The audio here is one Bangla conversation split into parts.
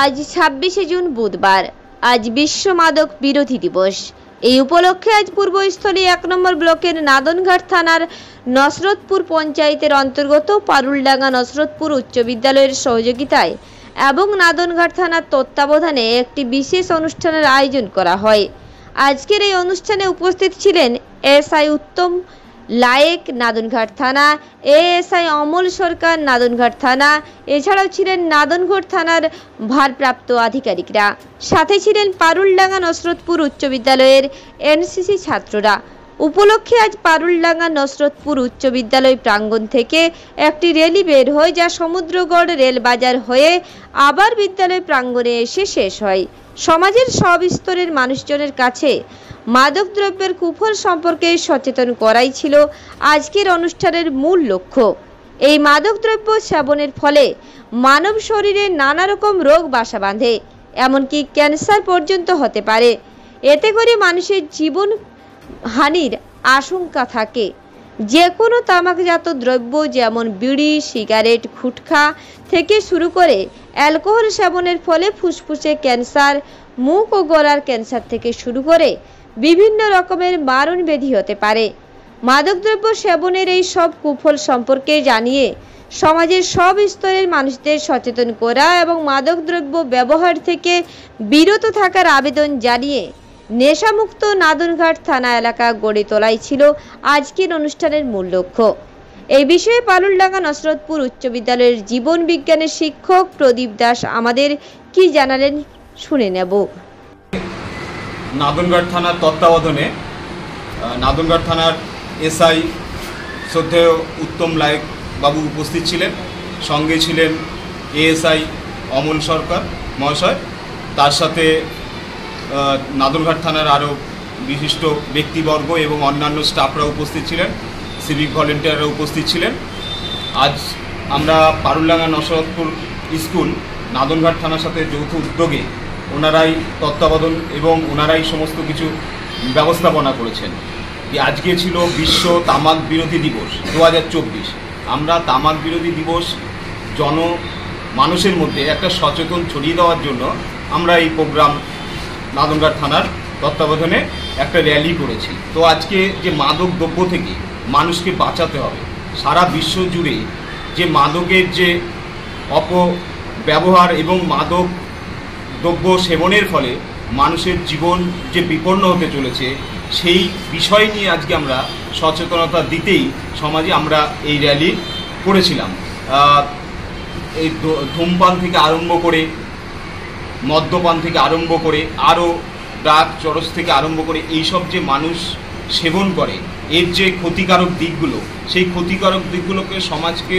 আজ 26শে জুন বুধবার। আজ বিশ্ব মাদক বিরোধী দিবস। এই উপলক্ষে আজ পূর্বস্থলী 1 নম্বর ব্লকের নাদনঘাট থানার নসরতপুর পঞ্চায়েতের অন্তর্গত পারুলডাঙ্গা নসরতপুর উচ্চ বিদ্যালয়ের সহযোগিতায় এবং নাদনঘাট থানার তত্ত্বাবধানে একটি বিশেষ অনুষ্ঠানের আয়োজন করা হয়। আজকের এই অনুষ্ঠানে উপস্থিত ছিলেন এসআই উত্তম লায়েক নাদনঘাট থানা, এএসআই অমল সরকার নাদনঘাট থানা, এছাড়াও ছিলেন নাদনঘাট থানার ভারপ্রাপ্ত আধিকারিকরা। সাথে ছিলেন পারুলডাঙ্গা নসরতপুর উচ্চ বিদ্যালয়ের এনসিসি ছাত্ররা। উপলক্ষে আজ পারুলডাঙ্গা নসরতপুর উচ্চ বিদ্যালয় প্রাঙ্গণ থেকে একটি র্যালি বের হয়, যা সমুদ্রগড় রেল বাজার হয়ে আবার বিদ্যালয় প্রাঙ্গণে এসে শেষ হয়। সমাজের সব স্তরের মানুষজনের কাছে মাদক দ্রব্যের কুফল সম্পর্কে সচেতন করাই ছিল আজকের অনুষ্ঠানের মূল লক্ষ্য। এই মাদক দ্রব্য সেবনের ফলে মানব শরীরে নানা রকম রোগ বাসা বাঁধে, এমনকি ক্যান্সার পর্যন্ত হতে পারে। এতে করে মানুষের জীবন হানির আশঙ্কা থাকে। যে কোনো তামাকজাত দ্রব্য যেমন বিড়ি, সিগারেট, গুটখা থেকে শুরু করে অ্যালকোহল সেবনের ফলে ফুসফুসে ক্যান্সার, মুখ ও গলার ক্যান্সার থেকে শুরু করে বিভিন্ন রকমের মারণ ব্যাধি হতে পারে। মাদকদ্রব্য সেবনের এই সব কুফল সম্পর্কে জানিয়ে সমাজের সব স্তরের মানুষদের সচেতন করা এবং মাদকদ্রব্য ব্যবহার থেকে বিরত থাকার আবেদন জানিয়ে নেশামুক্ত নাদনঘাট থানা এলাকা গড়ে তোলাই ছিল আজকের অনুষ্ঠানের মূল লক্ষ্য। এই বিষয়ে পারুলডাঙ্গা নসরতপুর উচ্চ বিদ্যালয়ের জীবন বিজ্ঞানের শিক্ষক প্রদীপ দাস আমাদের কি জানালেন শুনে নেব। নাদনঘাট থানার তত্ত্বাবধানে নাদনঘাট থানার এসআই শ্রদ্ধেয় উত্তম লায়েক বাবু উপস্থিত ছিলেন। সঙ্গে ছিলেন এএসআই অমল সরকার মহাশয়। তার সাথে নাদনঘাট থানার আরও বিশিষ্ট ব্যক্তিবর্গ এবং অন্যান্য স্টাফরা উপস্থিত ছিলেন, সিভিক ভলেন্টিয়াররা উপস্থিত ছিলেন। আজ আমরা পারুলডাঙ্গা নসরতপুর স্কুল নাদনঘাট থানার সাথে যৌথ উদ্যোগে ওনারাই তত্ত্বাবধান এবং ওনারাই সমস্ত কিছু ব্যবস্থাপনা করেছেন। আজকে ছিল বিশ্ব তামাক বিরোধী দিবস 2024। আমরা তামাক বিরোধী দিবস মানুষের মধ্যে একটা সচেতন ছড়িয়ে দেওয়ার জন্য আমরা এই প্রোগ্রাম নাদনঘাট থানার তত্ত্বাবধানে একটা র্যালি করেছি। তো আজকে যে মাদক দ্রব্য থেকে মানুষকে বাঁচাতে হবে, সারা বিশ্ব জুড়ে যে মাদকের যে অপব্যবহার এবং মাদক দ্রব্য সেবনের ফলে মানুষের জীবন যে বিপন্ন হতে চলেছে, সেই বিষয় নিয়ে আজকে আমরা সচেতনতা দিতেই সমাজে আমরা এই র্যালি করেছিলাম। এই ধূমপান থেকে আরম্ভ করে, মদ্যপান থেকে আরম্ভ করে, আরও ড্রাগ চরস থেকে আরম্ভ করে এইসব যে মানুষ সেবন করে, এর যে ক্ষতিকারক দিকগুলো, সেই ক্ষতিকারক দিকগুলোকে সমাজকে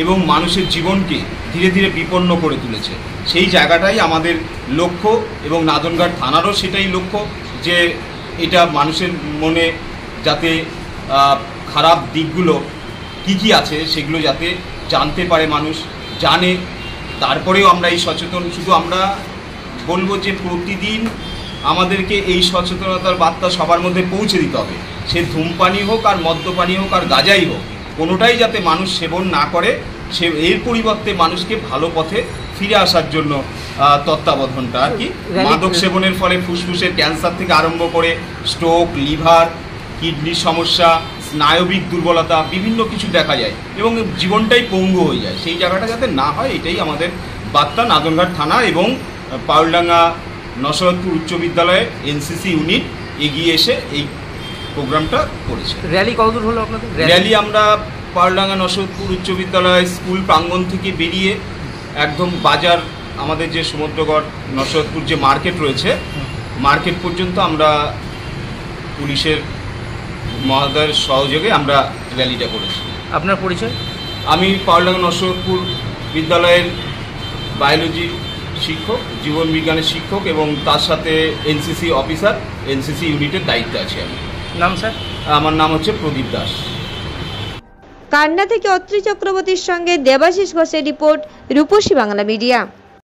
এবং মানুষের জীবনকে ধীরে ধীরে বিপন্ন করে তুলেছে। সেই জায়গাটাই আমাদের লক্ষ্য এবং নাদনঘাট থানারও সেটাই লক্ষ্য, যে এটা মানুষের মনে যাতে খারাপ দিকগুলো কী কী আছে সেগুলো যাতে জানতে পারে, মানুষ জানে। তারপরেও আমরা এই সচেতন, শুধু আমরা বলবো যে প্রতিদিন আমাদেরকে এই সচেতনতার বার্তা সবার মধ্যে পৌঁছে দিতে হবে। সে ধূমপানই হোক আর মদ্যপানই হোক আর গাঁজাই হোক, কোনোটাই যাতে মানুষ সেবন না করে, সে এর পরিবর্তে মানুষকে ভালো পথে ফিরে আসার জন্য তত্ত্বাবধানটা আর কি। মাদক সেবনের ফলে ফুসফুসের ক্যান্সার থেকে আরম্ভ করে স্ট্রোক, লিভার, কিডনির সমস্যা, স্নায়বিক দুর্বলতা, বিভিন্ন কিছু দেখা যায় এবং জীবনটাই পঙ্গু হয়ে যায়। সেই জায়গাটা যাতে না হয়, এটাই আমাদের বার্তা। নাদনঘাট থানা এবং পারুলডাঙ্গা নসরতপুর উচ্চ বিদ্যালয়ে এনসিসি ইউনিট এগিয়ে এসে এই প্রোগ্রামটা করেছে। র্যালি কতদূর হলো আপনাদের? র্যালি আমরা পারুলডাঙ্গা নসরতপুর উচ্চ বিদ্যালয় স্কুল প্রাঙ্গণ থেকে বেরিয়ে একদম বাজার, আমাদের যে সমুদ্রগড় নসরতপুর যে মার্কেট রয়েছে, মার্কেট পর্যন্ত আমরা পুলিশের মহোদয়ের সহযোগে আমরা র্যালিটা করেছি। আপনার পরিচয়? আমি পারুলডাঙ্গা নসরতপুর বিদ্যালয়ের বায়োলজি শিক্ষক, জীবন বিজ্ঞানের শিক্ষক এবং তার সাথে এনসিসি অফিসার, এনসিসি ইউনিটের দায়িত্বে আছি আমি। নাম স্যার? আমার নাম হচ্ছে প্রদীপ দাস। কান্না থেকে অত্রি চক্রবর্তীর সঙ্গে দেবাশিস ঘোষের রিপোর্ট, রূপসী বাংলা মিডিয়া।